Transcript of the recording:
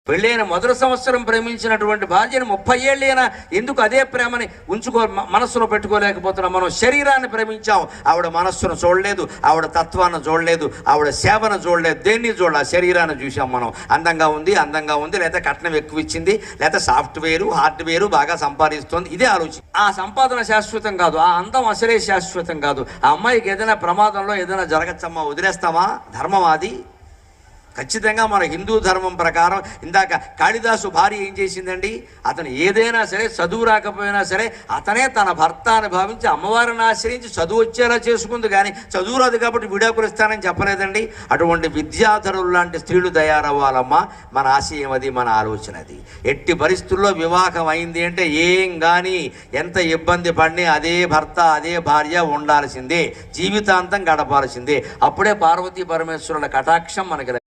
పెళ్ళైన మొదటి సంవత్సరం ప్రేమించినటువంటి భార్యను 30 ఏళ్ళైనా ఎందుకు అదే ప్రేమని మనస్సులో పెట్టుకోలేకపోతున్నాం? మనం శరీరాన్ని ప్రేమించాం, ఆవిడ మనస్సును చూడలేదు, ఆవిడ తత్వాన్ని చూడలేదు, ఆవిడ సేవను చూడలేదు, దేన్ని చూడాలి? ఆ శరీరాన్ని చూసాం మనం. అందంగా ఉంది, లేదా కట్నం ఎక్కువ ఇచ్చింది, లేదా సాఫ్ట్వేరు హార్డ్వేరు బాగా సంపాదిస్తుంది, ఇదే ఆలోచన. ఆ సంపాదన శాశ్వతం కాదు, ఆ అందం అసలే శాశ్వతం కాదు. ఆ అమ్మాయికి ఏదైనా ప్రమాదంలో ఏదైనా జరగచ్చమ్మా, వదిలేస్తామా? ధర్మం అది. ఖచ్చితంగా మన హిందూ ధర్మం ప్రకారం ఇందాక కాళిదాసు భార్య ఏం చేసిందండి? అతను ఏదైనా సరే, చదువు రాకపోయినా సరే, అతనే తన భర్త అని భావించి అమ్మవారిని ఆశ్రయించి చదువు వచ్చేలా చేసుకుంది. కానీ చదువు రాదు కాబట్టి విడాకులు ఇస్తానని చెప్పలేదండి. అటువంటి విద్యాధరులు లాంటి స్త్రీలు తయారవ్వాలమ్మా. మన ఆశయం అది, మన ఆలోచన అది. ఎట్టి పరిస్థితుల్లో వివాహం అయింది అంటే ఏం కానీ ఎంత ఇబ్బంది పడినా అదే భర్త అదే భార్య ఉండాల్సిందే, జీవితాంతం గడపాల్సిందే. అప్పుడే పార్వతీ పరమేశ్వరుల కటాక్షం మనకి